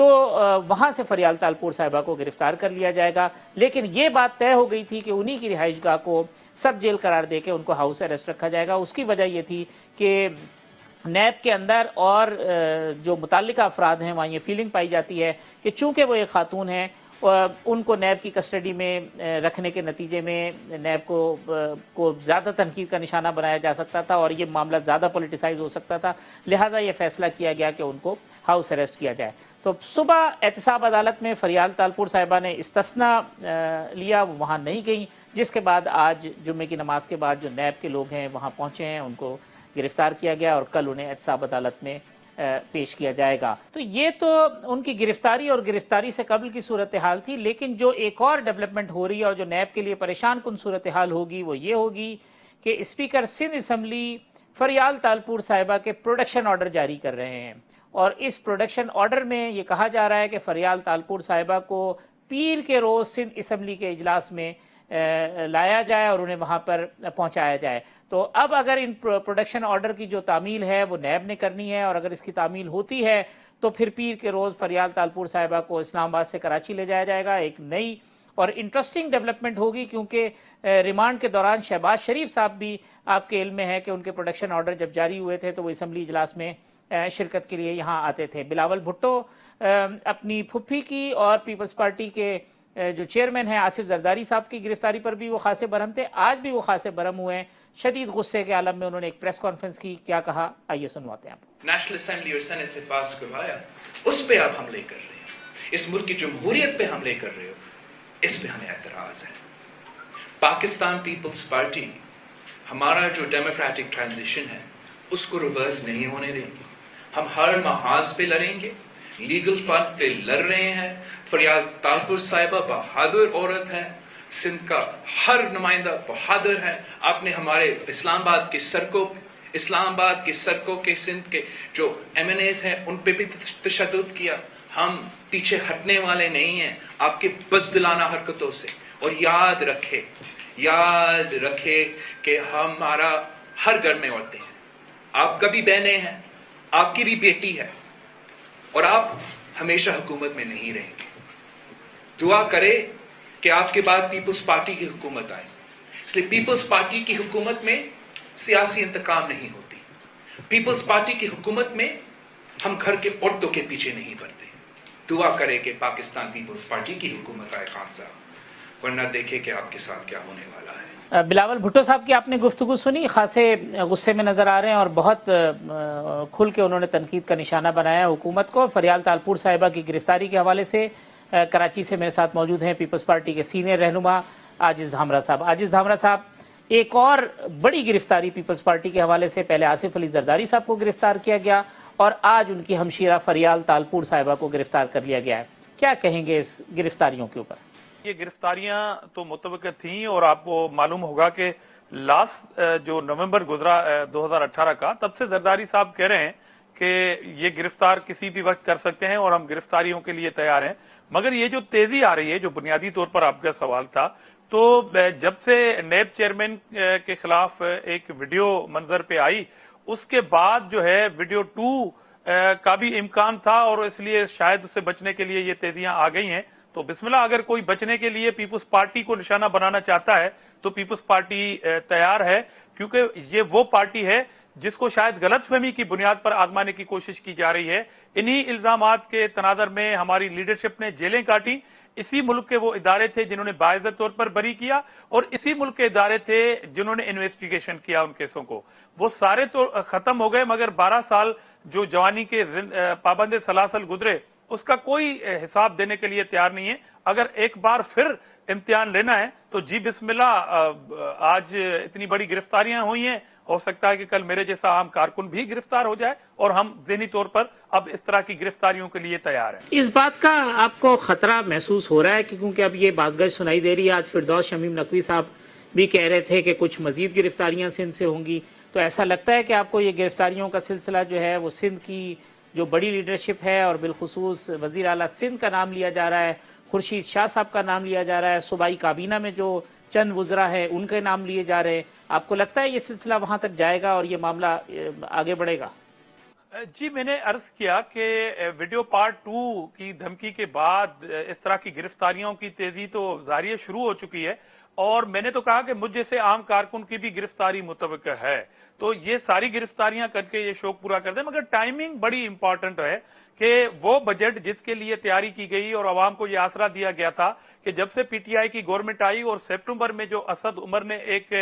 تو وہاں سے فریال تالپور صاحبہ کو گرفتار کر لیا جائے گا. لیکن یہ بات طے ہو گئی تھی کہ انہی کی رہائش گاہ کو سب جیل قرار دے کے ان کو ہاؤس اریسٹ رکھا جائے گا. اس کی وجہ یہ تھی کہ نیب کے اندر اور جو متعلقہ افراد ہیں وہاں یہ فیلنگ پائی جاتی ہے کہ چونکہ وہ ایک خاتون ہیں ان کو نیب کی کسٹڈی میں رکھنے کے نتیجے میں نیب کو زیادہ تنقید کا نشانہ بنایا جا سکتا تھا اور یہ معاملہ زیادہ پولیٹیسائز ہو سکتا تھا. لہذا یہ فیصلہ کیا گیا کہ ان کو ہاؤس اریسٹ کیا جائے. تو صبح احتساب عدالت میں فریال تالپور صاحبہ نے استثناء لیا, وہ وہاں نہیں گئیں, جس کے بعد آج جمعے کی نماز کے بعد جو نیب کے لوگ ہیں وہاں پہنچے ہیں, ان کو گرفتار کیا گیا اور کل انہیں احتساب عدالت میں پیش کیا جائے گا. تو یہ تو ان کی گرفتاری اور گرفتاری سے قبل کی صورتحال تھی. لیکن جو ایک اور ڈیولپمنٹ ہو رہی ہے اور جو نیب کے لیے پریشان کن صورتحال ہوگی وہ یہ ہوگی کہ اسپیکر سندھ اسمبلی فریال تالپور صاحبہ کے پروڈکشن آرڈر جاری کر رہے ہیں, اور اس پروڈکشن آرڈر میں یہ کہا جا رہا ہے کہ فریال تالپور صاحبہ کو پیر کے روز سندھ اسمبلی کے اجلاس میں لایا جائے اور انہیں وہاں پر پہنچایا جائے. تو اب اگر ان پروڈکشن آرڈر کی جو تعمیل ہے وہ نیب نے کرنی ہے, اور اگر اس کی تعمیل ہوتی ہے تو پھر پیر کے روز فریال تالپور صاحبہ کو اسلام آباد سے کراچی لے جایا جائے گا. ایک نئی اور انٹرسٹنگ ڈیولپمنٹ ہوگی, کیونکہ ریمانڈ کے دوران شہباز شریف صاحب بھی آپ کے علم میں ہے کہ ان کے پروڈکشن آرڈر جب جاری ہوئے تھے تو وہ اسمبلی اجلاس میں شرکت کے لیے یہاں آتے تھے. بلاول بھٹو اپنی پھپھی کی اور پیپلز پارٹی کے جو چیئرمین ہیں آصف زرداری صاحب کی گرفتاری پر بھی وہ خاصے برہم تھے, آج بھی وہ خاصے برہم ہوئے ہیں. شدید غصے کے عالم میں انہوں نے ایک پریس کانفرنس کی, کیا کہا آئیے سنواتے ہیں آپ. نیشنل اسمبلی اور سینٹ سے پاس کروایا, اس پہ آپ حملے کر رہے ہیں, اس ملک کی جمہوریت پہ حملے کر رہے ہو, اس پہ ہمیں اعتراض ہے. پاکستان پیپلز پارٹی ہمارا جو ڈیموکریٹک ٹرانزیشن ہے اس کو ریورس نہیں ہونے دیں گے. ہم ہر محاذ پہ لڑیں گے, لیگل فرنٹ پہ لڑ رہے ہیں. فریال تالپور صاحبہ بہادر عورت ہے, سندھ کا ہر نمائندہ بہادر ہے. آپ نے ہمارے اسلام آباد کی سڑکوں کے سندھ کے جو ایم این ایز ہیں ان پہ بھی تشدد کیا. ہم پیچھے ہٹنے والے نہیں ہیں آپ کے بزدلانہ حرکتوں سے. اور یاد رکھے کہ ہمارا ہر گھر میں عورتیں ہیں, آپ کا بھی بہنیں ہیں, آپ کی بھی بیٹی ہے, اور آپ ہمیشہ حکومت میں نہیں رہیں گے. دعا کرے کہ آپ کے بعد پیپلز پارٹی کی حکومت آئے. اس لیے پیپلز پارٹی کی حکومت میں سیاسی انتقام نہیں ہوتی. پیپلز پارٹی کی حکومت میں ہم گھر کے عورتوں کے پیچھے نہیں پڑتے. دعا کرے کہ پاکستان پیپلز پارٹی کی حکومت آئے خان صاحب, ورنہ دیکھے کہ آپ کے ساتھ کیا ہونے والا ہے. بلاول بھٹو صاحب کی آپ نے گفتگو سنی, خاصے غصے میں نظر آ رہے ہیں اور بہت کھل کے انہوں نے تنقید کا نشانہ بنایا حکومت کو. فریال تالپور صاحبہ کی گرفتاری کے حوالے سے کراچی سے میرے ساتھ موجود ہیں پیپلز پارٹی کے سینئر رہنما عاجز دھامرا صاحب. عاجز دھامرا صاحب, ایک اور بڑی گرفتاری پیپلز پارٹی کے حوالے سے, پہلے آصف علی زرداری صاحب کو گرفتار کیا گیا اور آج ان کی ہمشیرہ فریال تالپور صاحبہ کو گرفتار کر لیا گیا ہے. کیا کہیں گے اس گرفتاریوں کے اوپر؟ یہ گرفتاریاں تو متوقع تھیں, اور آپ کو معلوم ہوگا کہ لاسٹ جو نومبر گزرا 2018 کا, تب سے زرداری صاحب کہہ رہے ہیں کہ یہ گرفتار کسی بھی وقت کر سکتے ہیں اور ہم گرفتاریوں کے لیے تیار ہیں. مگر یہ جو تیزی آ رہی ہے, جو بنیادی طور پر آپ کا سوال تھا, تو جب سے نیب چیئرمین کے خلاف ایک ویڈیو منظر پہ آئی, اس کے بعد جو ہے ویڈیو 2 کا بھی امکان تھا, اور اس لیے شاید اس سے بچنے کے لیے یہ تیزیاں آ گئی ہیں. تو بسم اللہ, اگر کوئی بچنے کے لیے پیپلز پارٹی کو نشانہ بنانا چاہتا ہے تو پیپلز پارٹی تیار ہے, کیونکہ یہ وہ پارٹی ہے جس کو شاید غلط فہمی کی بنیاد پر آزمانے کی کوشش کی جا رہی ہے. انہی الزامات کے تناظر میں ہماری لیڈرشپ نے جیلیں کاٹی. اسی ملک کے وہ ادارے تھے جنہوں نے باعزت طور پر بری کیا, اور اسی ملک کے ادارے تھے جنہوں نے انویسٹیگیشن کیا ان کیسوں کو. وہ سارے تو ختم ہو گئے, مگر 12 سال جو جوانی کے پابند سلاسل گزرے اس کا کوئی حساب دینے کے لیے تیار نہیں ہے. اگر ایک بار پھر امتحان لینا ہے تو جی بسم اللہ, آج اتنی بڑی گرفتاریاں ہوئی ہیں, ہو سکتا ہے کہ کل میرے جیسا عام کارکن بھی گرفتار ہو جائے, اور ہم ذہنی طور پر اب اس طرح کی گرفتاریوں کے لیے تیار ہیں. اس بات کا آپ کو خطرہ محسوس ہو رہا ہے کہ کیونکہ اب یہ بازگشت سنائی دے رہی ہے, آج فردوس شمیم نقوی صاحب بھی کہہ رہے تھے کہ کچھ مزید گرفتاریاں سندھ سے ہوں گی, تو ایسا لگتا ہے کہ آپ کو یہ گرفتاریوں کا سلسلہ جو ہے وہ سندھ کی جو بڑی لیڈرشپ ہے, اور بالخصوص وزیر اعلیٰ سندھ کا نام لیا جا رہا ہے, خورشید شاہ صاحب کا نام لیا جا رہا ہے, صوبائی کابینہ میں جو چند وزراء ہیں ان کے نام لیے جا رہے ہیں, آپ کو لگتا ہے یہ سلسلہ وہاں تک جائے گا اور یہ معاملہ آگے بڑھے گا؟ جی میں نے عرض کیا کہ ویڈیو پارٹ 2 کی دھمکی کے بعد اس طرح کی گرفتاریوں کی تیزی تو ظاہر شروع ہو چکی ہے، اور میں نے تو کہا کہ مجھ جیسے عام کارکن کی بھی گرفتاری متوقع ہے، تو یہ ساری گرفتاریاں کر کے یہ شوق پورا کر دیں، مگر ٹائمنگ بڑی امپورٹنٹ ہے کہ وہ بجٹ جس کے لیے تیاری کی گئی اور عوام کو یہ آسرا دیا گیا تھا کہ جب سے پی ٹی آئی کی گورنمنٹ آئی اور سپٹمبر میں جو اسد عمر نے ایک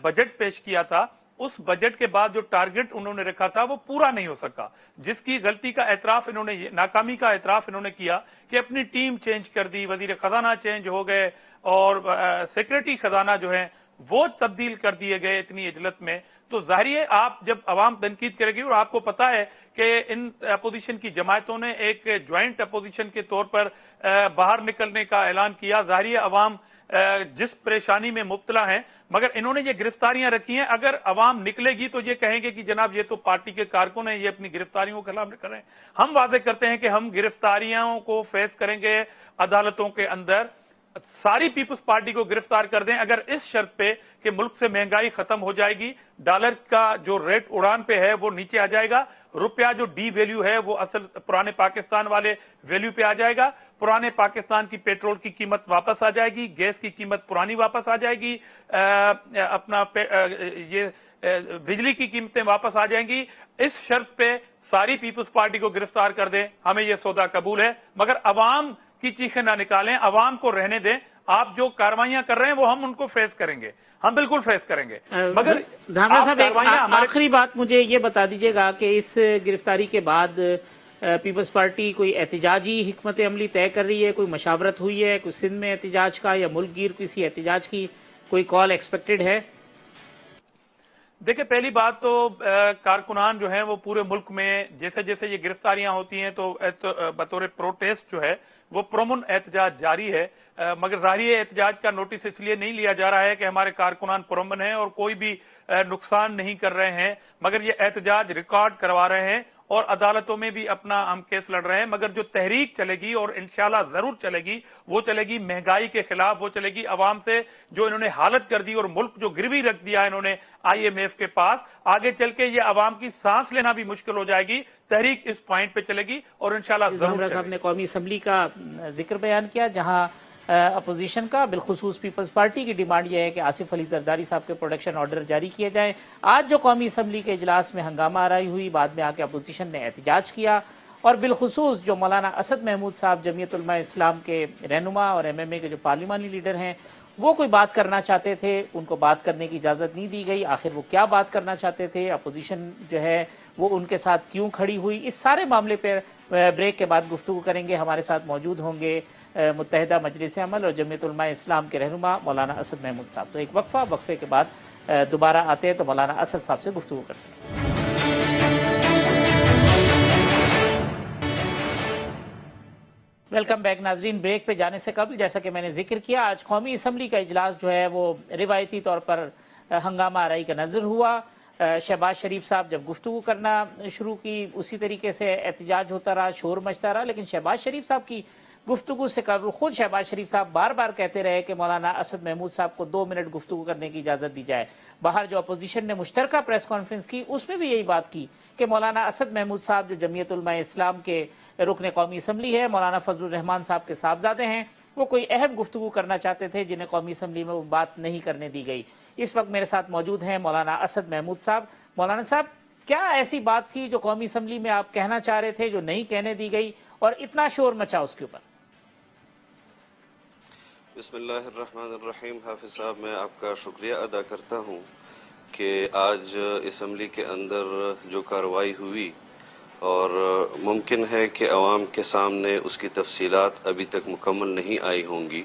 بجٹ پیش کیا تھا، اس بجٹ کے بعد جو ٹارگٹ انہوں نے رکھا تھا وہ پورا نہیں ہو سکا، جس کی غلطی کا اعتراف انہوں نے، ناکامی کا اعتراف انہوں نے کیا کہ اپنی ٹیم چینج کر دی، وزیر خزانہ چینج ہو گئے اور سیکرٹری خزانہ جو ہیں وہ تبدیل کر دیے گئے اتنی عجلت میں۔ تو ظاہر ہے آپ جب عوام تنقید کرے گی، اور آپ کو پتا ہے کہ ان اپوزیشن کی جماعتوں نے ایک جوائنٹ اپوزیشن کے طور پر باہر نکلنے کا اعلان کیا، ظاہر ہے عوام جس پریشانی میں مبتلا ہیں، مگر انہوں نے یہ گرفتاریاں رکھی ہیں، اگر عوام نکلے گی تو یہ کہیں گے کہ جناب یہ تو پارٹی کے کارکن ہیں، یہ اپنی گرفتاریوں کے خلاف کر رہے ہیں۔ ہم واضح کرتے ہیں کہ ہم گرفتاریوں کو فیس کریں گے عدالتوں کے اندر، ساری پیپلز پارٹی کو گرفتار کر دیں اگر اس شرط پہ کہ ملک سے مہنگائی ختم ہو جائے گی، ڈالر کا جو ریٹ اڑان پہ ہے وہ نیچے آ جائے گا، روپیہ جو ڈی ویلیو ہے وہ اصل پرانے پاکستان والے ویلیو پہ آ جائے گا، پرانے پاکستان کی پیٹرول کی قیمت واپس آ جائے گی، گیس کی قیمت پرانی واپس آ جائے گی، یہ بجلی کی قیمتیں واپس آ جائیں گی۔ اس شرط پہ ساری پیپلز پارٹی کو گرفتار کر دیں، ہمیں یہ سودا قبول ہے، مگر عوام کی چیخیں نہ نکالیں، عوام کو رہنے دیں۔ آپ جو کاروائیاں کر رہے ہیں وہ ہم ان کو فیس کریں گے، ہم بالکل فیس کریں گے، مگر دھانا صاحب ایک آخری بات مجھے یہ بتا دیجیے گا کہ اس گرفتاری کے بعد پیپلز پارٹی کوئی احتجاجی حکمت عملی طے کر رہی ہے، کوئی مشاورت ہوئی ہے، کوئی سندھ میں احتجاج کا یا ملک گیر کسی احتجاج کی کوئی کال ایکسپیکٹڈ ہے؟ دیکھیں پہلی بات تو کارکنان جو ہیں وہ پورے ملک میں جیسے جیسے یہ گرفتاریاں ہوتی ہیں تو بطور پروٹیسٹ جو ہے وہ پرامن احتجاج جاری ہے، مگر ظاہری احتجاج کا نوٹس اس لیے نہیں لیا جا رہا ہے کہ ہمارے کارکنان پرامن ہیں اور کوئی بھی نقصان نہیں کر رہے ہیں، مگر یہ احتجاج ریکارڈ کروا رہے ہیں اور عدالتوں میں بھی اپنا ہم کیس لڑ رہے ہیں، مگر جو تحریک چلے گی اور انشاءاللہ ضرور چلے گی وہ چلے گی مہنگائی کے خلاف، وہ چلے گی عوام سے جو انہوں نے حالت کر دی اور ملک جو گروی رکھ دیا انہوں نے آئی ایم ایف کے پاس، آگے چل کے یہ عوام کی سانس لینا بھی مشکل ہو جائے گی، تحریک اس پوائنٹ پہ چلے گی اور انشاءاللہ ضرور چلے گی۔ صاحب نے قومی اسمبلی کا ذکر بیان کیا جہاں اپوزیشن کا بالخصوص پیپلز پارٹی کی ڈیمانڈ یہ ہے کہ آصف علی زرداری صاحب کے پروڈکشن آرڈر جاری کیے جائیں۔ آج جو قومی اسمبلی کے اجلاس میں ہنگامہ آرائی ہوئی، بعد میں آ کے اپوزیشن نے احتجاج کیا، اور بالخصوص جو مولانا اسد محمود صاحب جمعیت علماء اسلام کے رہنما اور ایم ایم اے کے جو پارلیمانی لیڈر ہیں وہ کوئی بات کرنا چاہتے تھے، ان کو بات کرنے کی اجازت نہیں دی گئی۔ آخر وہ کیا بات کرنا چاہتے تھے، اپوزیشن جو ہے وہ ان کے ساتھ کیوں کھڑی ہوئی، اس سارے معاملے پر بریک کے بعد گفتگو کریں گے۔ ہمارے ساتھ موجود ہوں گے متحدہ مجلس عمل اور جمعیت علماء اسلام کے رہنما مولانا اسد محمود صاحب۔ تو ایک وقفے کے بعد دوبارہ آتے ہیں تو مولانا اسد صاحب سے گفتگو کرتے ہیں۔ ویلکم بیک ناظرین۔ بریک پہ جانے سے قبل جیسا کہ میں نے ذکر کیا، آج قومی اسمبلی کا اجلاس جو ہے وہ روایتی طور پر ہنگامہ آرائی کا نظر ہوا۔ شہباز شریف صاحب جب گفتگو کرنا شروع کی اسی طریقے سے احتجاج ہوتا رہا، شور مچتا رہا، لیکن شہباز شریف صاحب کی گفتگو سے قبل خود شہباز شریف صاحب بار بار کہتے رہے کہ مولانا اسد محمود صاحب کو 2 منٹ گفتگو کرنے کی اجازت دی جائے۔ باہر جو اپوزیشن نے مشترکہ پریس کانفرنس کی اس میں بھی یہی بات کی کہ مولانا اسد محمود صاحب جو جمعیت علماء اسلام کے رکن قومی اسمبلی ہے، مولانا فضل الرحمان صاحب کے صاحبزادے ہیں، وہ کوئی اہم گفتگو کرنا چاہتے تھے جنہیں قومی اسمبلی میں وہ بات نہیں کرنے دی گئی۔ اس وقت میرے ساتھ موجود ہیں مولانا اسد محمود صاحب۔ مولانا صاحب، کیا ایسی بات تھی جو قومی اسمبلی میں آپ کہنا چاہ رہے تھے جو نہیں کہنے دی گئی اور اتنا شور مچا اس کے اوپر؟ بسم اللہ الرحمن الرحیم۔ حافظ صاحب، میں آپ کا شکریہ ادا کرتا ہوں کہ آج اسمبلی کے اندر جو کارروائی ہوئی، اور ممکن ہے کہ عوام کے سامنے اس کی تفصیلات ابھی تک مکمل نہیں آئی ہوں گی،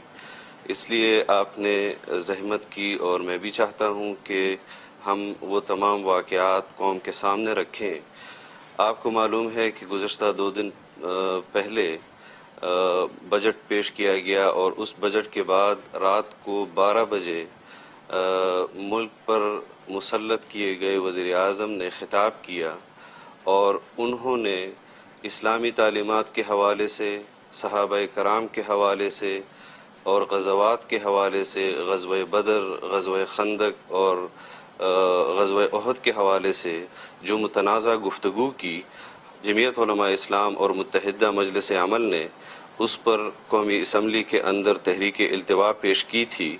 اس لیے آپ نے زحمت کی، اور میں بھی چاہتا ہوں کہ ہم وہ تمام واقعات قوم کے سامنے رکھیں۔ آپ کو معلوم ہے کہ گزشتہ 2 دن پہلے بجٹ پیش کیا گیا، اور اس بجٹ کے بعد رات کو 12 بجے ملک پر مسلط کیے گئے وزیر اعظم نے خطاب کیا، اور انہوں نے اسلامی تعلیمات کے حوالے سے، صحابہ کرام کے حوالے سے اور غزوات کے حوالے سے، غزوہ بدر، غزوہ خندق اور غزوہ احد کے حوالے سے جو متنازع گفتگو کی جمعیت علماء اسلام اور متحدہ مجلس عمل نے، اس پر قومی اسمبلی کے اندر تحریک التوا پیش کی تھی،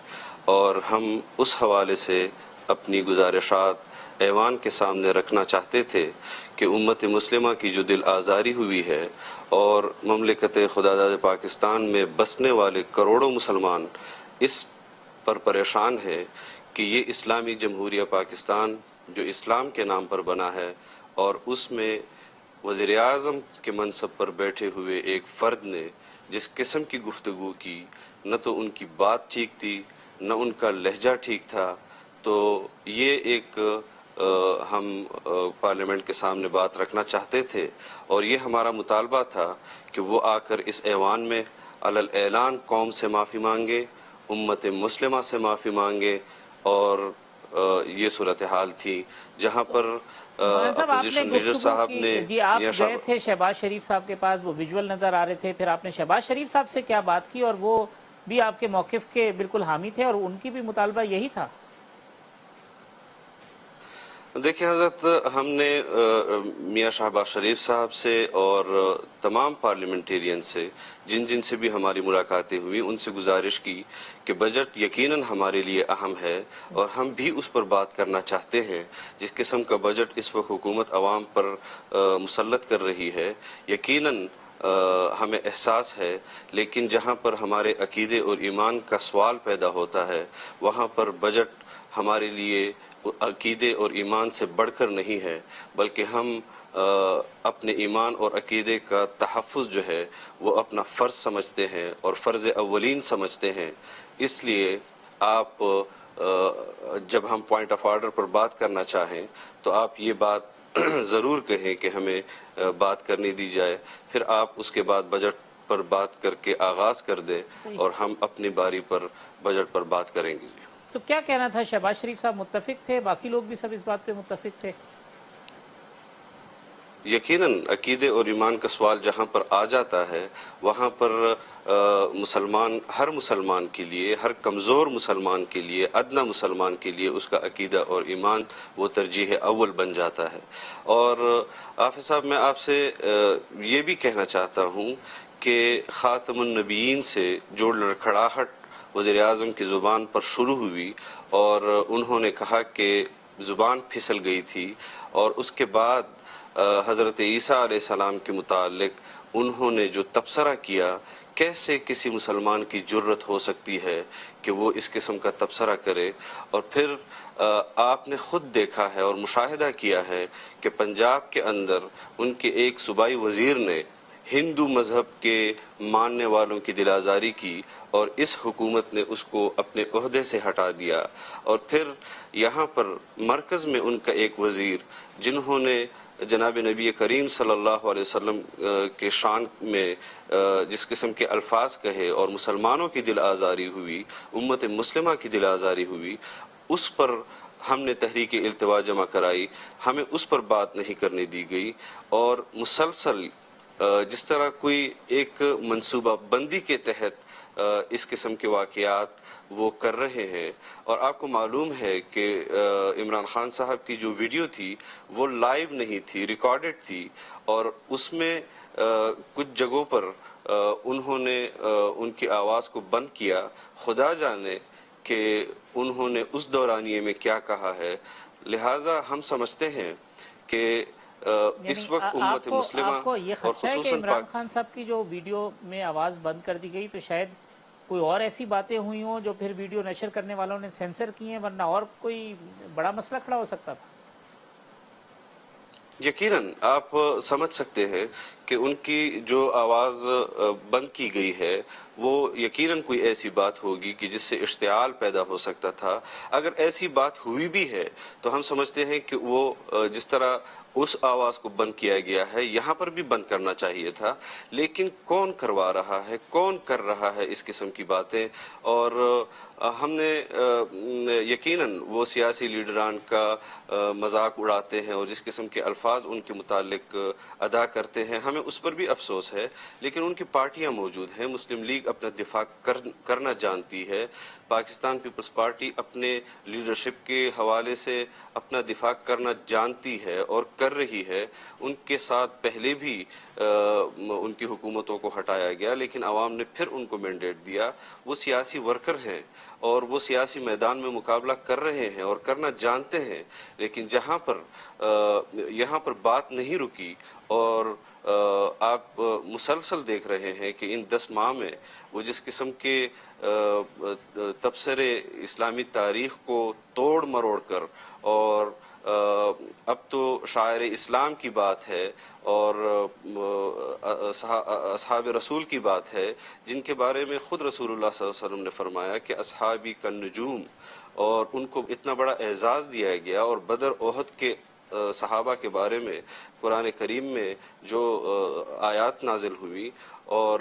اور ہم اس حوالے سے اپنی گزارشات ایوان کے سامنے رکھنا چاہتے تھے کہ امت مسلمہ کی جو دل آزاری ہوئی ہے اور مملکت خداداد پاکستان میں بسنے والے کروڑوں مسلمان اس پر پریشان ہے کہ یہ اسلامی جمہوریہ پاکستان جو اسلام کے نام پر بنا ہے، اور اس میں وزیر اعظم کے منصب پر بیٹھے ہوئے ایک فرد نے جس قسم کی گفتگو کی، نہ تو ان کی بات ٹھیک تھی، نہ ان کا لہجہ ٹھیک تھا، تو یہ ایک ہم پارلیمنٹ کے سامنے بات رکھنا چاہتے تھے، اور یہ ہمارا مطالبہ تھا کہ وہ آ کر اس ایوان میں علی الاعلان قوم سے معافی مانگے، امت مسلمہ سے معافی مانگے، اور یہ صورتحال تھی جہاں پر مولانا صاحب، آپ نے اپوزیشن لیڈر گفتگو صاحب کی، نے جی آپ میاں گئے تھے شہباز شریف صاحب کے پاس، وہ ویژول نظر آ رہے تھے، پھر آپ نے شہباز شریف صاحب سے کیا بات کی، اور وہ بھی آپ کے موقف کے بالکل حامی تھے اور ان کی بھی مطالبہ یہی تھا؟ دیکھیں حضرت، ہم نے میاں شہباز شریف صاحب سے اور تمام پارلیمنٹیرین سے جن سے بھی ہماری ملاقاتیں ہوئی، ان سے گزارش کی کہ بجٹ یقیناً ہمارے لیے اہم ہے اور ہم بھی اس پر بات کرنا چاہتے ہیں۔ جس قسم کا بجٹ اس وقت حکومت عوام پر مسلط کر رہی ہے، یقیناً ہمیں احساس ہے، لیکن جہاں پر ہمارے عقیدے اور ایمان کا سوال پیدا ہوتا ہے، وہاں پر بجٹ ہمارے لیے عقیدے اور ایمان سے بڑھ کر نہیں ہے، بلکہ ہم اپنے ایمان اور عقیدے کا تحفظ جو ہے وہ اپنا فرض سمجھتے ہیں اور فرض اولین سمجھتے ہیں۔ اس لیے آپ جب ہم پوائنٹ آف آرڈر پر بات کرنا چاہیں تو آپ یہ بات ضرور کہیں کہ ہمیں بات کرنے دی جائے، پھر آپ اس کے بعد بجٹ پر بات کر کے آغاز کر دیں اور ہم اپنی باری پر بجٹ پر بات کریں گے۔ تو کیا کہنا تھا؟ شہباز شریف صاحب متفق تھے؟ باقی لوگ بھی سب اس بات پہ متفق تھے؟ یقیناً عقیدے اور ایمان کا سوال جہاں پر آ جاتا ہے، وہاں پر ہر مسلمان کے لیے، ہر کمزور مسلمان کے لیے، ادنا مسلمان کے لیے اس کا عقیدہ اور ایمان وہ ترجیح اول بن جاتا ہے۔ اور حافظ صاحب، میں آپ سے یہ بھی کہنا چاہتا ہوں کہ خاتم النبیین سے جو لڑکھڑاہٹ وزیر اعظم کی زبان پر شروع ہوئی اور انہوں نے کہا کہ زبان پھسل گئی تھی، اور اس کے بعد حضرت عیسیٰ علیہ السلام کے متعلق انہوں نے جو تبصرہ کیا، کیسے کسی مسلمان کی جرت ہو سکتی ہے کہ وہ اس قسم کا تبصرہ کرے؟ اور پھر آپ نے خود دیکھا ہے اور مشاہدہ کیا ہے کہ پنجاب کے اندر ان کے ایک صوبائی وزیر نے ہندو مذہب کے ماننے والوں کی دل آزاری کی، اور اس حکومت نے اس کو اپنے عہدے سے ہٹا دیا۔ اور پھر یہاں پر مرکز میں ان کا ایک وزیر، جنہوں نے جناب نبی کریم صلی اللہ علیہ وسلم کے شان میں جس قسم کے الفاظ کہے اور مسلمانوں کی دل آزاری ہوئی، امت مسلمہ کی دل آزاری ہوئی، اس پر ہم نے تحریک التوا جمع کرائی، ہمیں اس پر بات نہیں کرنے دی گئی، اور مسلسل جس طرح کوئی ایک منصوبہ بندی کے تحت اس قسم کے واقعات وہ کر رہے ہیں۔ اور آپ کو معلوم ہے کہ عمران خان صاحب کی جو ویڈیو تھی وہ لائیو نہیں تھی، ریکارڈڈ تھی، اور اس میں کچھ جگہوں پر انہوں نے ان کی آواز کو بند کیا۔ خدا جانے کہ انہوں نے اس دورانیے میں کیا کہا ہے۔ لہٰذا ہم سمجھتے ہیں کہ اس یعنی وقت امت مسلمہ آپ کو یہ اور خدشہ ہے کہ خصوصاً عمران خان صاحب کی جو ویڈیو میں آواز بند کر دی گئی تو شاید کوئی اور ایسی باتیں ہوئی ہوں جو پھر ویڈیو نشر کرنے والوں نے سینسر کی ہیں، ورنہ اور کوئی بڑا مسئلہ کھڑا ہو سکتا تھا؟ یقیناً آپ سمجھ سکتے ہیں کہ ان کی جو آواز بند کی گئی ہے وہ یقیناً کوئی ایسی بات ہوگی کہ جس سے اشتعال پیدا ہو سکتا تھا۔ اگر ایسی بات ہوئی بھی ہے تو ہم سمجھتے ہیں کہ وہ جس طرح اس آواز کو بند کیا گیا ہے یہاں پر بھی بند کرنا چاہیے تھا، لیکن کون کروا رہا ہے، کون کر رہا ہے اس قسم کی باتیں؟ اور ہم نے یقیناً وہ سیاسی لیڈران کا مذاق اڑاتے ہیں اور جس قسم کے الفاظ ان کے متعلق ادا کرتے ہیں، ہمیں اس پر بھی افسوس ہے، لیکن ان کی پارٹیاں موجود ہیں، مسلم لیگ اپنا دفاع کرنا جانتی ہے. پاکستان پیپلز پارٹی اپنے لیڈرشپ کے حوالے سے اپنا دفاع کرنا جانتی ہے اور کر رہی ہے. ان کے ساتھ پہلے بھی ان کی حکومتوں کو ہٹایا گیا لیکن عوام نے پھر ان کو مینڈیٹ دیا. وہ سیاسی ورکر ہیں اور وہ سیاسی میدان میں مقابلہ کر رہے ہیں اور کرنا جانتے ہیں. لیکن یہاں پر بات نہیں رکی اور آپ مسلسل دیکھ رہے ہیں کہ ان 10 ماہ میں وہ جس قسم کے تبصرے اسلامی تاریخ کو توڑ مروڑ کر اور اب تو شاعر اسلام کی بات ہے اور اصحاب رسول کی بات ہے جن کے بارے میں خود رسول اللہ صلی اللہ علیہ وسلم نے فرمایا کہ اصحابی کالنجوم، اور ان کو اتنا بڑا اعزاز دیا گیا. اور بدر احد کے صحابہ کے بارے میں قرآن کریم میں جو آیات نازل ہوئی. اور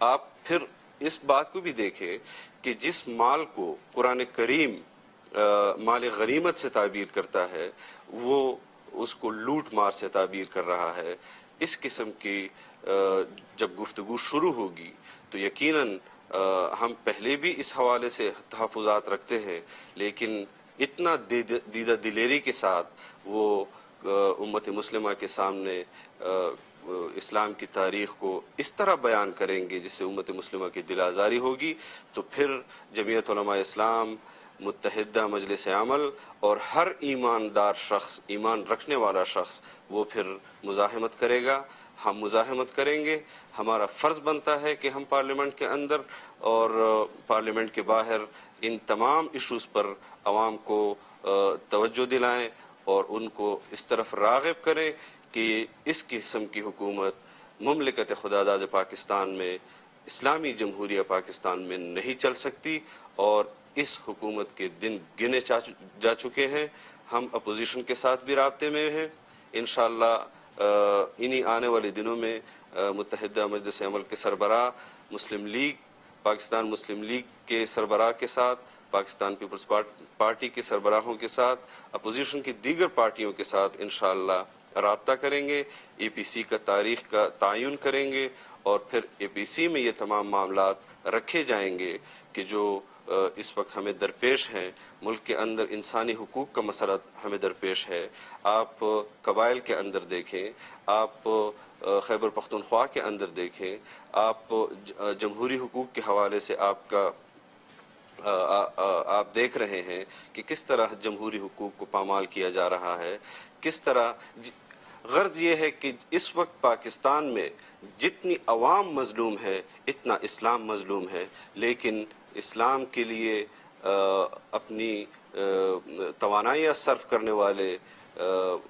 آپ پھر اس بات کو بھی دیکھیں کہ جس مال کو قرآن کریم مال غنیمت سے تعبیر کرتا ہے وہ اس کو لوٹ مار سے تعبیر کر رہا ہے. اس قسم کی جب گفتگو شروع ہوگی تو یقیناً ہم پہلے بھی اس حوالے سے تحفظات رکھتے ہیں لیکن اتنا دیدہ دلیری کے ساتھ وہ امت مسلمہ کے سامنے اسلام کی تاریخ کو اس طرح بیان کریں گے جس سے امت مسلمہ کی دل آزاری ہوگی تو پھر جمعیت علماء اسلام، متحدہ مجلس عمل اور ہر ایماندار شخص، ایمان رکھنے والا شخص وہ پھر مزاحمت کرے گا. ہم مزاحمت کریں گے. ہمارا فرض بنتا ہے کہ ہم پارلیمنٹ کے اندر اور پارلیمنٹ کے باہر ان تمام ایشوز پر عوام کو توجہ دلائیں اور ان کو اس طرف راغب کریں کہ اس قسم کی حکومت مملکت خداداد پاکستان میں، اسلامی جمہوریہ پاکستان میں نہیں چل سکتی اور اس حکومت کے دن گنے جا چکے ہیں. ہم اپوزیشن کے ساتھ بھی رابطے میں ہیں. انشاءاللہ انہی آنے والے دنوں میں متحدہ مجلس عمل کے سربراہ، مسلم لیگ، پاکستان مسلم لیگ کے سربراہ کے ساتھ، پاکستان پیپلز پارٹی کے سربراہوں کے ساتھ، اپوزیشن کی دیگر پارٹیوں کے ساتھ انشاءاللہ رابطہ کریں گے. اے پی سی کا تاریخ کا تعین کریں گے اور پھر اے پی سی میں یہ تمام معاملات رکھے جائیں گے کہ جو اس وقت ہمیں درپیش ہیں. ملک کے اندر انسانی حقوق کا مسئلہ ہمیں درپیش ہے. آپ قبائل کے اندر دیکھیں، آپ خیبر پختونخوا کے اندر دیکھیں، آپ جمہوری حقوق کے حوالے سے آپ دیکھ رہے ہیں کہ کس طرح جمہوری حقوق کو پامال کیا جا رہا ہے. کس طرح غرض یہ ہے کہ اس وقت پاکستان میں جتنی عوام مظلوم ہے اتنا اسلام مظلوم ہے، لیکن اسلام کے لیے اپنی توانائیاں صرف کرنے والے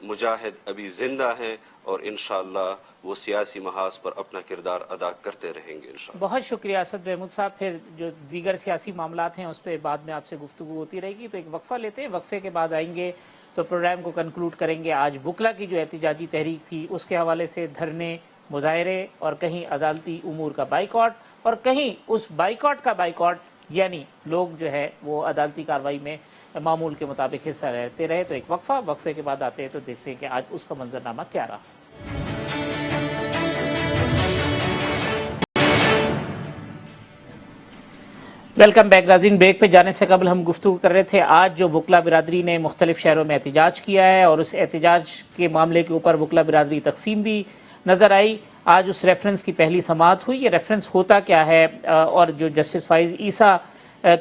مجاہد ابھی زندہ ہیں اور انشاءاللہ وہ سیاسی محاذ پر اپنا کردار ادا کرتے رہیں گے انشاءاللہ. بہت شکریہ اسد محمود صاحب. پھر جو دیگر سیاسی معاملات ہیں اس پہ بعد میں آپ سے گفتگو ہوتی رہے گی. تو ایک وقفہ لیتے ہیں، وقفے کے بعد آئیں گے تو پروگرام کو کنکلوڈ کریں گے. آج وکلا کی جو احتجاجی تحریک تھی اس کے حوالے سے دھرنے، مظاہرے اور کہیں عدالتی امور کا بائیکاٹ اور کہیں اس بائیکاٹ کا بائیکاٹ، یعنی لوگ جو ہے وہ عدالتی کارروائی میں معمول کے مطابق حصہ لیتے رہے. تو ایک وقفے کے بعد آتے ہیں تو دیکھتے ہیں کہ آج اس کا منظرنامہ کیا رہا. ویلکم بیک ناظرین. بریک پہ جانے سے قبل ہم گفتگو کر رہے تھے آج جو وکلا برادری نے مختلف شہروں میں احتجاج کیا ہے اور اس احتجاج کے معاملے کے اوپر وکلا برادری تقسیم بھی نظر آئی. آج اس ریفرنس کی پہلی سماعت ہوئی. یہ ریفرنس ہوتا کیا ہے اور جو جسٹس فائز عیسیٰ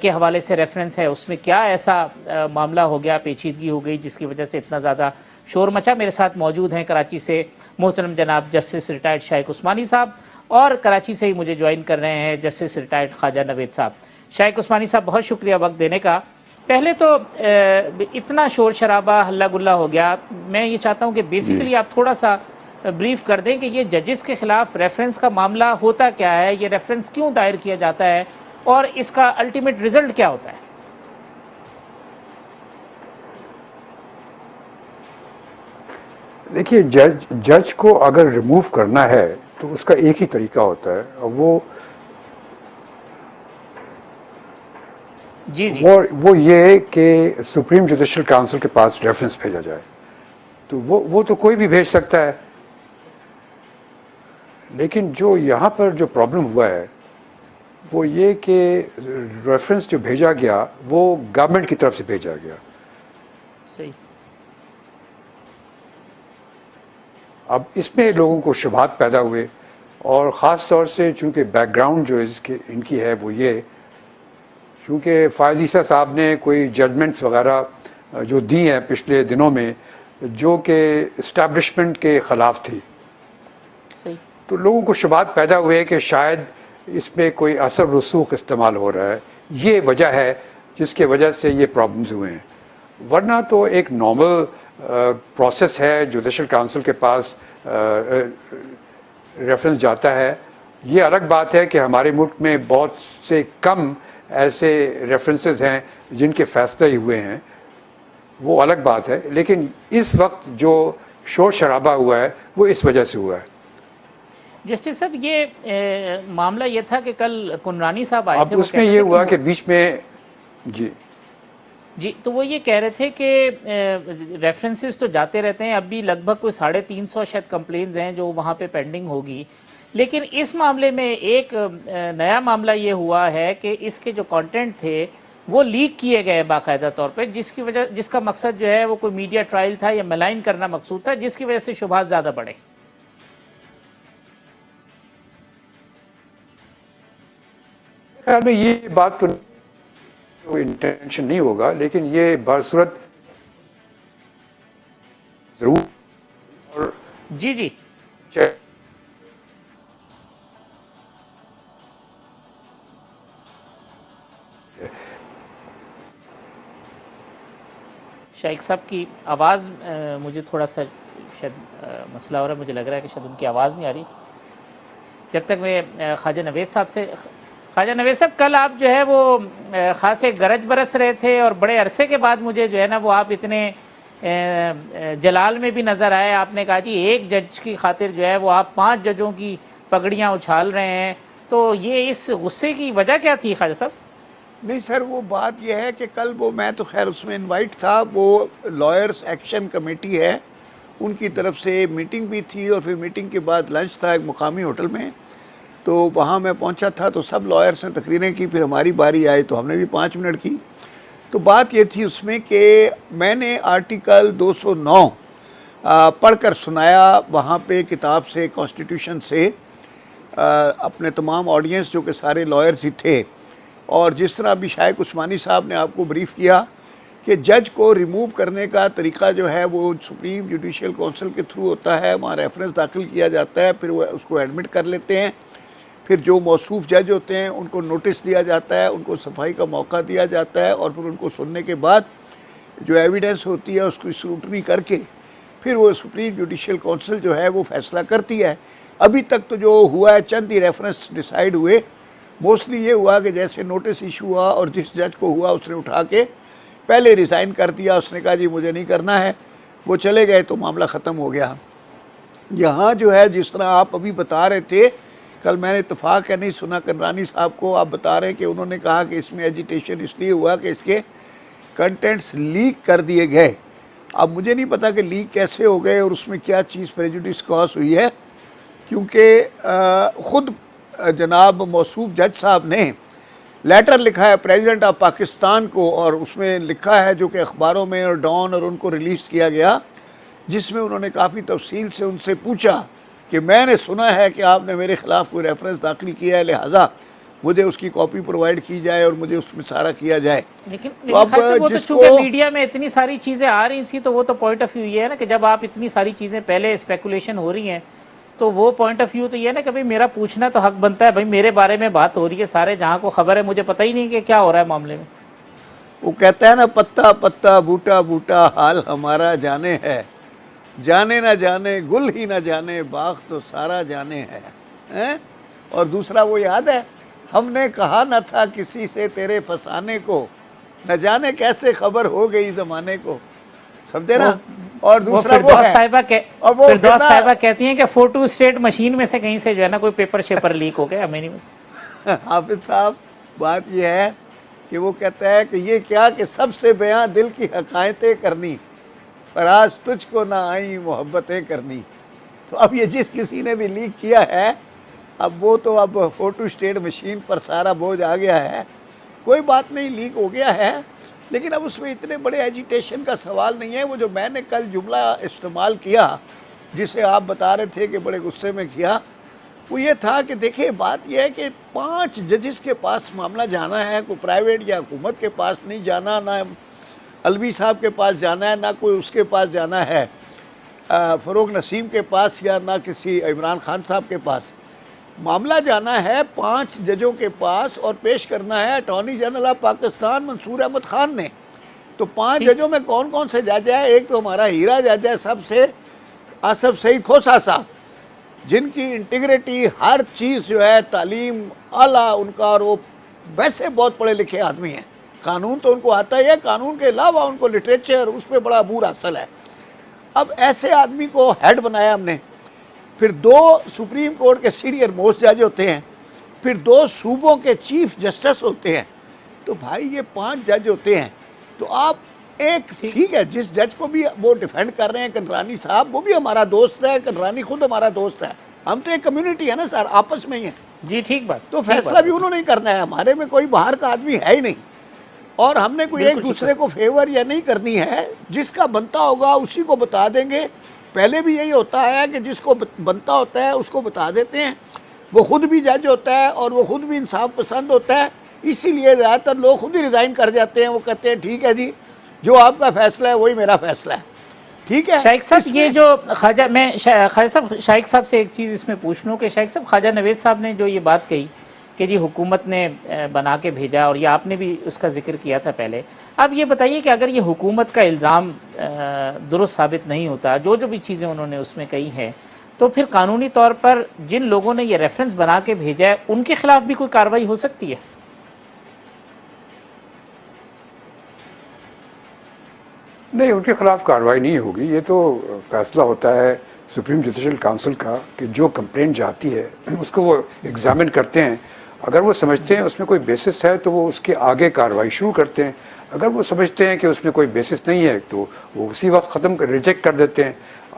کے حوالے سے ریفرنس ہے اس میں کیا ایسا معاملہ ہو گیا، پیچیدگی ہو گئی جس کی وجہ سے اتنا زیادہ شور مچا. میرے ساتھ موجود ہیں کراچی سے محترم جناب جسٹس ریٹائرڈ شائق عثمانی صاحب اور کراچی سے ہی مجھے جوائن کر رہے ہیں جسٹس ریٹائرڈ خواجہ نوید صاحب. شائق عثمانی صاحب بہت شکریہ وقت دینے کا. پہلے تو اتنا شور شرابہ ہلا گلا ہو گیا، میں یہ چاہتا ہوں کہ بیسیکلی آپ تھوڑا سا بریف کر دیں کہ یہ ججز کے خلاف ریفرنس کا معاملہ ہوتا کیا ہے، یہ ریفرنس کیوں دائر کیا جاتا ہے اور اس کا الٹیمیٹ ریزلٹ کیا ہوتا ہے. دیکھیے جج کو اگر ریموو کرنا ہے تو اس کا ایک ہی طریقہ ہوتا ہے، وہ یہ کہ سپریم جوڈیشل کونسل کے پاس ریفرنس بھیجا جائے. تو وہ تو کوئی بھی بھیج سکتا ہے، لیکن جو یہاں پر جو پرابلم ہوا ہے وہ یہ کہ ریفرنس جو بھیجا گیا وہ گورنمنٹ کی طرف سے بھیجا گیا. صحیح. اب اس میں لوگوں کو شبہات پیدا ہوئے، اور خاص طور سے چونکہ بیک گراؤنڈ جو ان کی ہے وہ یہ، چونکہ فائز عیسیٰ صاحب نے کوئی ججمنٹس وغیرہ جو دی ہیں پچھلے دنوں میں جو کہ اسٹیبلشمنٹ کے خلاف تھی، صحیح. تو لوگوں کو شبہات پیدا ہوئے کہ شاید اس میں کوئی اثر رسوخ استعمال ہو رہا ہے. یہ وجہ ہے جس کی وجہ سے یہ پرابلمز ہوئے ہیں. ورنہ تو ایک نارمل پروسیس ہے، جوڈیشل کونسل کے پاس ریفرنس جاتا ہے. یہ الگ بات ہے کہ ہمارے ملک میں بہت سے کم ایسے ریفرنسز ہیں جن کے فیصلے ہوئے ہیں، وہ الگ بات ہے. لیکن اس وقت جو شور شرابہ ہوا ہے وہ اس وجہ سے ہوا ہے. جسٹس صاحب، یہ معاملہ یہ تھا کہ کل کنرانی صاحب آئے تھے. اب اس میں یہ ہوا کہ بیچ میں جی تو وہ یہ کہہ رہے تھے کہ ریفرنسز تو جاتے رہتے ہیں، اب بھی لگ بھگ کوئی 350 شاید کمپلینز ہیں جو وہاں پہ پینڈنگ ہوگی، لیکن اس معاملے میں ایک نیا معاملہ یہ ہوا ہے کہ اس کے جو کانٹینٹ تھے وہ لیک کیے گئے باقاعدہ طور پہ، جس کا مقصد جو ہے وہ کوئی میڈیا ٹرائل تھا یا ملائن کرنا مقصود تھا، جس کی وجہ سے شبہات زیادہ بڑھے. خیال میں یہ بات تو انٹینشن نہیں ہوگا، لیکن یہ بصورت ضرور. جی شیخ صاحب کی آواز مجھے تھوڑا سا شاید مسئلہ ہو رہا ہے، مجھے لگ رہا ہے کہ شاید ان کی آواز نہیں آ رہی. جب تک میں خواجہ نوید صاحب کل آپ جو ہے وہ خاصے گرج برس رہے تھے، اور بڑے عرصے کے بعد مجھے جو ہے نا وہ آپ اتنے جلال میں بھی نظر آئے. آپ نے کہا جی ایک جج کی خاطر جو ہے وہ آپ 5 ججوں کی پگڑیاں اچھال رہے ہیں، تو یہ اس غصے کی وجہ کیا تھی خواجہ صاحب؟ نہیں سر، وہ بات یہ ہے کہ کل وہ میں تو خیر اس میں انوائٹ تھا، وہ لائرز ایکشن کمیٹی ہے ان کی طرف سے میٹنگ بھی تھی، اور پھر میٹنگ کے بعد لنچ تھا ایک مقامی ہوٹل میں، تو وہاں میں پہنچا تھا تو سب لائرز نے تقریریں کی. پھر ہماری باری آئی تو ہم نے بھی 5 منٹ کی. تو بات یہ تھی اس میں کہ میں نے آرٹیکل 209 پڑھ کر سنایا وہاں پہ کتاب سے، کانسٹیٹیوشن سے، اپنے تمام آڈینس جو کہ سارے لائرز ہی تھے. اور جس طرح ابھی شائق عثمانی صاحب نے آپ کو بریف کیا کہ جج کو ریموو کرنے کا طریقہ جو ہے وہ سپریم جوڈیشل کونسل کے تھرو ہوتا ہے. وہاں ریفرنس داخل کیا جاتا ہے، پھر وہ اس کو ایڈمٹ کر لیتے ہیں، پھر جو موصوف جج ہوتے ہیں ان کو نوٹس دیا جاتا ہے، ان کو صفائی کا موقع دیا جاتا ہے، اور پھر ان کو سننے کے بعد جو ایویڈنس ہوتی ہے اس کو اسکروٹنی کر کے پھر وہ سپریم جوڈیشل کونسل جو ہے وہ فیصلہ کرتی ہے. ابھی تک تو جو ہوا ہے چند ہی ریفرنس ڈیسائیڈ ہوئے. موسٹلی یہ ہوا کہ جیسے نوٹس ایشو ہوا اور جس جج کو ہوا اس نے اٹھا کے پہلے ریزائن کر دیا، اس نے کہا جی مجھے نہیں کرنا ہے، وہ چلے گئے تو معاملہ ختم ہو گیا. یہاں جو ہے جس طرح آپ ابھی بتا رہے تھے، کل میں نے اتفاق ہے نہیں سنا کنرانی صاحب کو، آپ بتا رہے ہیں کہ انہوں نے کہا کہ اس میں ایجیٹیشن اس لیے ہوا کہ اس کے کنٹینٹس لیک کر دیے گئے. اب مجھے نہیں پتا کہ لیک کیسے ہو گئے اور اس میں کیا چیز پریجوڈس کاز ہوئی ہے، کیونکہ خود جناب موصوف جج صاحب نے لیٹر لکھا ہے پریزیڈنٹ آف پاکستان کو، اور اس میں لکھا ہے جو کہ اخباروں میں اور ڈان اور ان کو ریلیز کیا گیا، جس میں انہوں نے کافی تفصیل سے ان سے پوچھا کہ میں نے سنا ہے کہ آپ نے میرے خلاف کوئی ریفرنس داخل کیا ہے، لہٰذا مجھے اس کی کاپی پرووائڈ کی جائے اور مجھے اس میں سارا کیا جائے. لیکن اب جس کو میڈیا میں اتنی ساری چیزیں آ رہی تھیں تو وہ تو پوائنٹ آف ویو یہ ہے نا کہ جب آپ اتنی ساری چیزیں پہلے اسپیکولیشن ہو رہی ہیں تو وہ پوائنٹ آف ویو تو یہ ہے نا کہ بھائی میرا پوچھنا تو حق بنتا ہے، بھائی میرے بارے میں بات ہو رہی ہے، سارے جہاں کو خبر ہے، مجھے پتہ ہی نہیں کہ کیا ہو رہا ہے معاملے میں. وہ کہتا ہے نا پتا پتا بوٹا بوٹا حال ہمارا جانے ہے، جانے نہ جانے گل ہی نہ جانے باغ تو سارا جانے ہے. اور دوسرا وہ یاد ہے ہم نے کہا نہ تھا کسی سے تیرے فسانے کو، نہ جانے کیسے خبر ہو گئی زمانے کو، سمجھے نا. اور دوسرا وہ ہے فردوس صاحبہ کہتی ہیں کہ فوٹو اسٹیٹ مشین میں سے کہیں سے جو ہے نا کوئی پیپر شیپر لیک ہو گیا. ہمیں نہیں. حافظ صاحب بات یہ ہے کہ وہ کہتا ہے کہ یہ کیا کہ سب سے بیاں دل کی حقائقیں کرنی، فراز تجھ کو نہ آئی محبتیں کرنی. تو اب یہ جس کسی نے بھی لیک کیا ہے اب وہ تو اب فوٹو اسٹیٹ مشین پر سارا بوجھ آ گیا ہے، کوئی بات نہیں، لیک ہو گیا ہے، لیکن اب اس میں اتنے بڑے ایجیٹیشن کا سوال نہیں ہے۔ وہ جو میں نے کل جملہ استعمال کیا جسے آپ بتا رہے تھے کہ بڑے غصے میں کیا، وہ یہ تھا کہ دیکھیں بات یہ ہے کہ 5 ججز کے پاس معاملہ جانا ہے، کوئی پرائیویٹ یا حکومت کے پاس نہیں جانا، نہ الوی صاحب کے پاس جانا ہے، نہ کوئی اس کے پاس جانا ہے فروغ نسیم کے پاس، یا نہ کسی عمران خان صاحب کے پاس۔ معاملہ جانا ہے 5 ججوں کے پاس اور پیش کرنا ہے اٹارنی جنرل آف پاکستان منصور احمد خان نے۔ تو 5 ججوں میں کون کون سے جج ہے؟ ایک تو ہمارا ہیرا جج ہے سب سے، آصف سعید کھوسہ صاحب، جن کی انٹیگریٹی ہر چیز جو ہے، تعلیم اعلیٰ ان کا، اور وہ ویسے بہت پڑھے لکھے آدمی ہیں، قانون تو ان کو آتا ہی ہے، قانون کے علاوہ ان کو لٹریچر اس پہ بڑا عبور حاصل ہے۔ اب ایسے آدمی کو ہیڈ بنایا ہم نے۔ پھر 2 سپریم کورٹ کے سینئر موسٹ جج ہوتے ہیں، پھر 2 صوبوں کے چیف جسٹس ہوتے ہیں۔ تو بھائی یہ 5 جج ہوتے ہیں، تو آپ ایک ٹھیک ہے جس جج کو بھی وہ ڈیفینڈ کر رہے ہیں کنرانی صاحب، وہ بھی ہمارا دوست ہے، کنرانی خود ہمارا دوست ہے، ہم تو ایک کمیونٹی ہے نا سر، آپس میں ہی ہیں۔ جی ٹھیک بات، تو فیصلہ بھی انہوں نے کرنا ہے، ہمارے میں کوئی باہر کا آدمی ہے ہی نہیں، اور ہم نے کوئی ایک دوسرے کو فیور یا نہیں کرنی ہے، جس کا بنتا ہوگا اسی کو بتا دیں گے۔ پہلے بھی یہی ہوتا ہے کہ جس کو بنتا ہوتا ہے اس کو بتا دیتے ہیں، وہ خود بھی جج ہوتا ہے اور وہ خود بھی انصاف پسند ہوتا ہے، اسی لیے زیادہ تر لوگ خود ہی ریزائن کر جاتے ہیں، وہ کہتے ہیں ٹھیک ہے جی جو آپ کا فیصلہ ہے وہی میرا فیصلہ ہے، ٹھیک ہے۔ شائق صاحب یہ جو خواجہ، میں خواجہ صاحب شائق صاحب سے ایک چیز اس میں پوچھ لوں کہ شائق صاحب خواجہ نوید صاحب نے جو یہ بات کہی کہ جی حکومت نے بنا کے بھیجا، اور یہ آپ نے بھی اس کا ذکر کیا تھا پہلے، اب یہ بتائیے کہ اگر یہ حکومت کا الزام درست ثابت نہیں ہوتا، جو بھی چیزیں انہوں نے اس میں کہی ہیں، تو پھر قانونی طور پر جن لوگوں نے یہ ریفرنس بنا کے بھیجا ہے ان کے خلاف بھی کوئی کارروائی ہو سکتی ہے؟ نہیں، ان کے خلاف کارروائی نہیں ہوگی، یہ تو فیصلہ ہوتا ہے سپریم جوڈیشل کونسل کا کہ جو کمپلینٹ جاتی ہے اس کو وہ ایگزامن کرتے ہیں، اگر وہ سمجھتے ہیں اس میں کوئی بیسس ہے تو وہ اس کے آگے کارروائی شروع کرتے ہیں، اگر وہ سمجھتے ہیں کہ اس میں کوئی بیسس نہیں ہے تو وہ اسی وقت ریجیکٹ کر دیتے ہیں،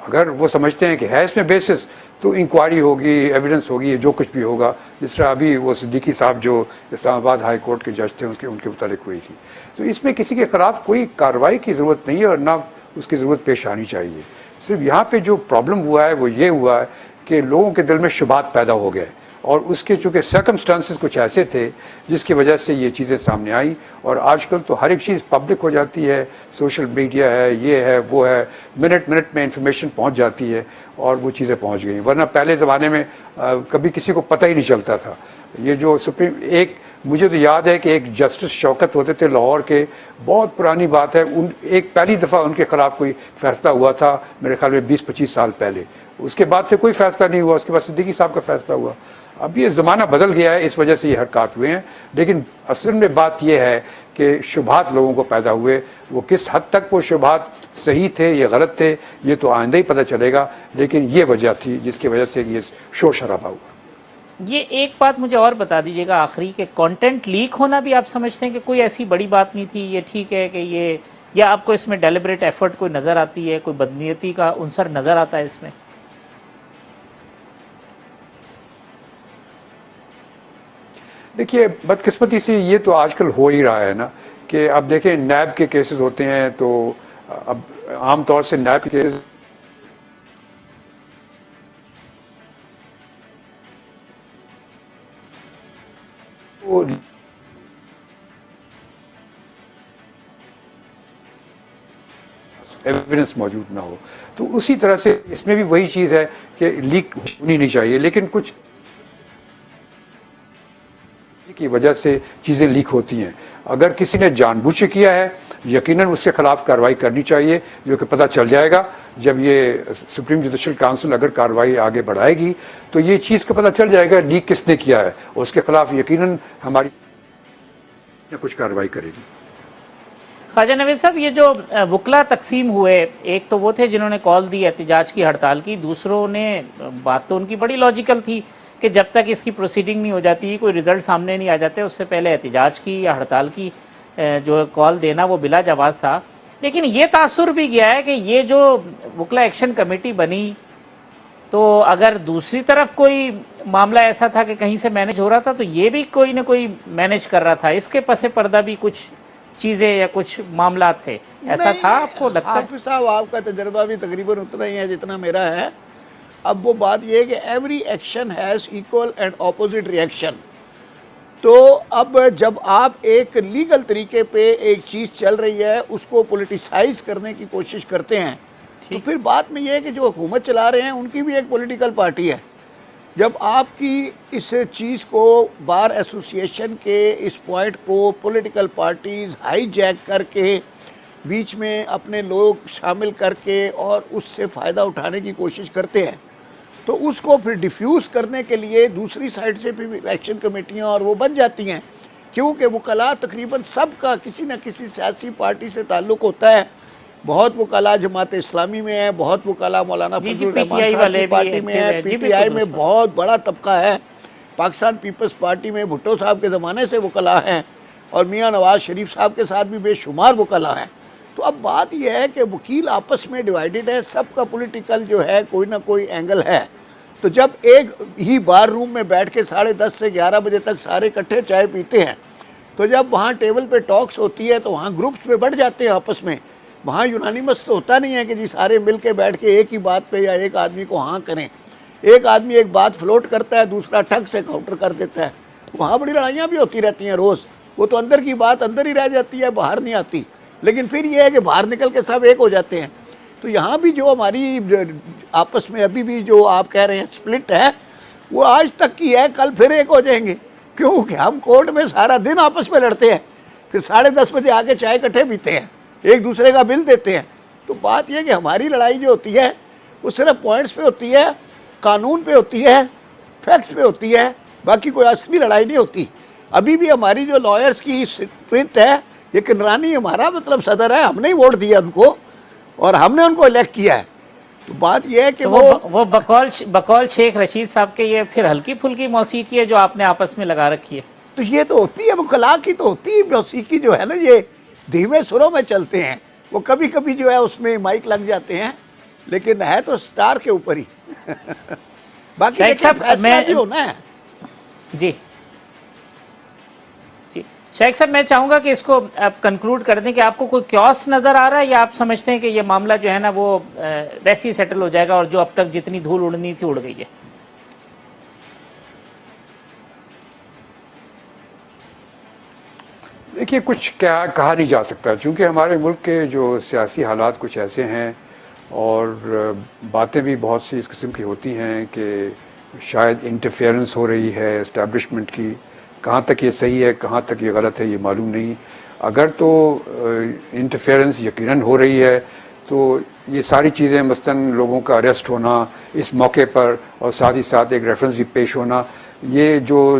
اگر وہ سمجھتے ہیں کہ ہے اس میں بیسس تو انکوائری ہوگی، ایویڈنس ہوگی، جو کچھ بھی ہوگا، جس طرح ابھی وہ صدیقی صاحب جو اسلام آباد ہائی کورٹ کے جج تھے ان کے متعلق ہوئی تھی۔ تو اس میں کسی کے خلاف کوئی کارروائی کی ضرورت نہیں ہے اور نہ اس کی ضرورت پیش آنی چاہیے۔ صرف یہاں پہ جو پرابلم ہوا ہے وہ یہ ہوا ہے کہ لوگوں کے دل میں شبہات پیدا ہو گئے، اور اس کے چونکہ سرکمسٹانسز کچھ ایسے تھے جس کی وجہ سے یہ چیزیں سامنے آئیں، اور آج کل تو ہر ایک چیز پبلک ہو جاتی ہے، سوشل میڈیا ہے، یہ ہے وہ ہے، منٹ میں انفارمیشن پہنچ جاتی ہے، اور وہ چیزیں پہنچ گئیں، ورنہ پہلے زمانے میں کبھی کسی کو پتہ ہی نہیں چلتا تھا۔ یہ جو مجھے تو یاد ہے کہ ایک جسٹس شوکت ہوتے تھے لاہور کے، بہت پرانی بات ہے، ایک پہلی دفعہ ان کے خلاف کوئی فیصلہ ہوا تھا میرے خیال میں 20-25 سال پہلے، اس کے بعد سے کوئی فیصلہ نہیں ہوا، اس کے بعد صدیقی صاحب کا فیصلہ ہوا۔ اب یہ زمانہ بدل گیا ہے، اس وجہ سے یہ حرکات ہوئے ہیں، لیکن اصل میں بات یہ ہے کہ شبہات لوگوں کو پیدا ہوئے، وہ کس حد تک وہ شبہات صحیح تھے یا غلط تھے یہ تو آئندہ ہی پتہ چلے گا، لیکن یہ وجہ تھی جس کی وجہ سے یہ شور شرابہ ہوا۔ یہ ایک بات مجھے اور بتا دیجیے گا آخری، کہ کانٹینٹ لیک ہونا بھی آپ سمجھتے ہیں کہ کوئی ایسی بڑی بات نہیں تھی، یہ ٹھیک ہے کہ یہ، یا آپ کو اس میں ڈیلیبریٹ ایفرٹ کوئی نظر آتی ہے، کوئی بدنیتی کا عنصر نظر آتا ہے اس میں؟ دیکھیے بدقسمتی سے یہ تو آج کل ہو ہی رہا ہے نا، کہ اب دیکھیں نیب کے کیسز ہوتے ہیں، تو اب عام طور سے نیب کے کیسز ایویڈنس موجود نہ ہو، تو اسی طرح سے اس میں بھی وہی چیز ہے کہ لیک ہونی نہیں چاہیے، لیکن کچھ کی وجہ سے چیزیں لیک ہوتی ہیں۔ اگر کسی نے جان بوجھ کے کیا ہے یقیناً اس کے خلاف کارروائی کرنی چاہیے، جو کہ پتہ چل جائے گا جب یہ سپریم جوڈیشل کونسل اگر کارروائی آگے بڑھائے گی تو یہ چیز کا پتہ چل جائے گا لیک کس نے کیا ہے، اس کے خلاف یقیناً ہماری کچھ کارروائی کرے گی۔ خواجہ نوید صاحب، یہ جو وکلا تقسیم ہوئے، ایک تو وہ تھے جنہوں نے کال دی احتجاج کی، ہڑتال کی، دوسروں نے بات تو ان کی بڑی لاجیکل تھی کہ جب تک اس کی پروسیڈنگ نہیں ہو جاتی، کوئی رزلٹ سامنے نہیں آ جاتے، اس سے پہلے احتجاج کی یا ہڑتال کی جو کال دینا وہ بلا جواز تھا۔ لیکن یہ تاثر بھی گیا ہے کہ یہ جو وکلا ایکشن کمیٹی بنی، تو اگر دوسری طرف کوئی معاملہ ایسا تھا کہ کہیں سے مینج ہو رہا تھا تو یہ بھی کوئی نہ کوئی مینج کر رہا تھا، اس کے پس پردہ بھی کچھ چیزیں یا کچھ معاملات تھے، ایسا تھا آپ کو لگتا ہے؟ حافظ صاحب آپ کا تجربہ بھی تقریباً اتنا ہی ہے جتنا میرا ہے. اب وہ بات یہ ہے کہ every action has equal and opposite reaction. تو اب جب آپ ایک لیگل طریقے پہ ایک چیز چل رہی ہے اس کو پولیٹیسائز کرنے کی کوشش کرتے ہیں تو پھر بات میں یہ ہے کہ جو حکومت چلا رہے ہیں ان کی بھی ایک پولیٹیکل پارٹی ہے. جب آپ کی اس چیز کو بار ایسوسیشن کے اس پوائنٹ کو پولیٹیکل پارٹیز ہائی جیک کر کے بیچ میں اپنے لوگ شامل کر کے اور اس سے فائدہ اٹھانے کی کوشش کرتے ہیں تو اس کو پھر ڈیفیوز کرنے کے لیے دوسری سائڈ سے بھی الیکشن کمیٹیاں اور وہ بن جاتی ہیں، کیونکہ وکلاء تقریباً سب کا کسی نہ کسی سیاسی پارٹی سے تعلق ہوتا ہے. بہت وکلاء جماعت اسلامی میں ہیں، بہت وکلاء مولانا فضل الرحمان صاحب کی پارٹی میں ہیں، پی ٹی آئی میں بہت بڑا طبقہ ہے، پاکستان پیپلز پارٹی میں بھٹو صاحب کے زمانے سے وکلاء ہیں اور میاں نواز شریف صاحب کے ساتھ بھی بے شمار وکلاء ہیں. تو اب بات یہ ہے کہ وکیل آپس میں ڈیوائیڈڈ ہے، سب کا پولیٹیکل جو ہے کوئی نہ کوئی اینگل ہے. تو جب ایک ہی بار روم میں بیٹھ کے 10:30 سے 11 بجے تک سارے اکٹھے چائے پیتے ہیں تو جب وہاں ٹیبل پہ ٹاکس ہوتی ہے تو وہاں گروپس میں بڑھ جاتے ہیں آپس میں. وہاں یونانیمس تو ہوتا نہیں ہے کہ جی سارے مل کے بیٹھ کے ایک ہی بات پہ یا ایک آدمی کو ہاں کریں. ایک آدمی ایک بات فلوٹ کرتا ہے، دوسرا ٹھگ سے کاؤنٹر کر دیتا ہے. وہاں بڑی لڑائیاں بھی ہوتی رہتی ہیں روز، وہ تو اندر کی بات اندر ہی رہ جاتی ہے، باہر نہیں آتی. لیکن پھر یہ ہے کہ باہر نکل کے سب ایک ہو جاتے ہیں. تو یہاں بھی جو ہماری آپس میں ابھی بھی جو آپ کہہ رہے ہیں سپلٹ ہے وہ آج تک کی ہے، کل پھر ایک ہو جائیں گے کیونکہ ہم کورٹ میں سارا دن آپس میں لڑتے ہیں، پھر 10:30 بجے آ کے چائے اکٹھے پیتے ہیں، ایک دوسرے کا بل دیتے ہیں. تو بات یہ کہ ہماری لڑائی جو ہوتی ہے وہ صرف پوائنٹس پہ ہوتی ہے، قانون پہ ہوتی ہے، فیکٹس پہ ہوتی ہے، باقی کوئی اصلی لڑائی نہیں ہوتی. ابھی بھی ہماری جو لائرز کی اسپرٹ ہے، یہ کنرانی ہمارا مطلب صدر ہے، ہم نے ہی ووٹ دیا ان کو اور ہم نے ان کو الیکٹ کیا ہے. تو بات یہ ہے کہ وہ بقول شیخ رشید صاحب کے یہ پھر ہلکی پھلکی موسیقی ہے جو آپ نے آپس میں لگا رکھی ہے. تو یہ تو ہوتی ہے وکلاء کی، تو ہوتی ہے موسیقی جو ہے نا، یہ دھیمے سروں میں چلتے ہیں، وہ کبھی کبھی جو ہے اس میں مائک لگ جاتے ہیں لیکن ہے تو سٹار کے اوپر ہی. باقی دیکھیں فیصلہ بھی ہونا ہے. جی شیخ صاحب میں چاہوں گا کہ اس کو آپ کنکلوڈ کر دیں کہ آپ کو کوئی کیوس نظر آ رہا ہے یا آپ سمجھتے ہیں کہ یہ معاملہ جو ہے نا وہ ویسے ہی سیٹل ہو جائے گا اور جو اب تک جتنی دھول اڑنی تھی اڑ گئی ہے؟ دیکھیے کچھ کیا کہا نہیں جا سکتا چونکہ ہمارے ملک کے جو سیاسی حالات کچھ ایسے ہیں اور باتیں بھی بہت سی اس قسم کی ہوتی ہیں کہ شاید انٹرفیئرنس ہو رہی ہے اسٹیبلشمنٹ کی. کہاں تک یہ صحیح ہے کہاں تک یہ غلط ہے یہ معلوم نہیں. اگر تو انٹرفیئرنس یقیناً ہو رہی ہے تو یہ ساری چیزیں مثلاً لوگوں کا اریسٹ ہونا اس موقع پر اور ساتھ ہی ساتھ ایک ریفرنس بھی پیش ہونا، یہ جو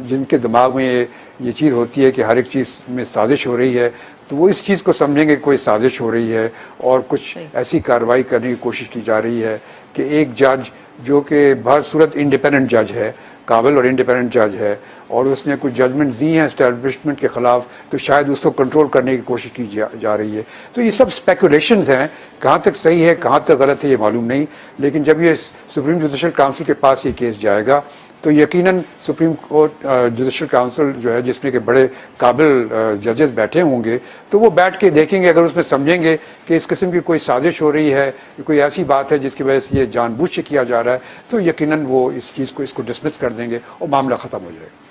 جن کے دماغ میں یہ چیز ہوتی ہے کہ ہر ایک چیز میں سازش ہو رہی ہے تو وہ اس چیز کو سمجھیں گے کوئی سازش ہو رہی ہے اور کچھ ایسی کارروائی کرنے کی کوشش کی جا رہی ہے کہ ایک جج جو کہ بہر صورت انڈیپینڈنٹ جج ہے، قابل اور انڈیپینڈنٹ جج ہے اور اس نے کچھ ججمنٹ دی ہیں اسٹیبلشمنٹ کے خلاف تو شاید اس کو کنٹرول کرنے کی کوشش کی جا رہی ہے. تو یہ سب اسپیکولیشنز ہیں، کہاں تک صحیح ہے کہاں تک غلط ہے یہ معلوم نہیں. لیکن جب یہ سپریم جوڈیشل کاؤنسل کے پاس یہ کیس جائے گا تو یقیناً سپریم کورٹ جوڈیشل کاؤنسل جو ہے جس میں کہ بڑے قابل ججز بیٹھے ہوں گے تو وہ بیٹھ کے دیکھیں گے، اگر اس میں سمجھیں گے کہ اس قسم کی کوئی سازش ہو رہی ہے، کوئی ایسی بات ہے جس کی وجہ سے یہ جان بوجھ سے کیا جا رہا ہے تو یقیناً وہ اس کو ڈسمس کر دیں گے اور معاملہ ختم ہو جائے گا.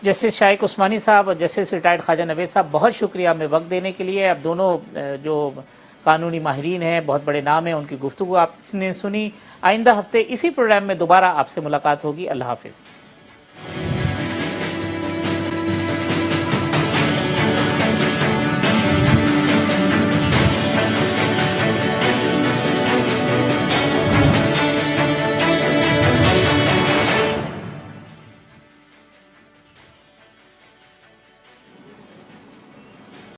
جسٹس شائق عثمانی صاحب اور جسٹس ریٹائرڈ خواجہ نوید صاحب، بہت شکریہ ہمیں وقت دینے کے لیے. اب دونوں جو قانونی ماہرین ہیں، بہت بڑے نام ہیں، ان کی گفتگو آپ نے سنی. آئندہ ہفتے اسی پروگرام میں دوبارہ آپ سے ملاقات ہوگی. اللہ حافظ.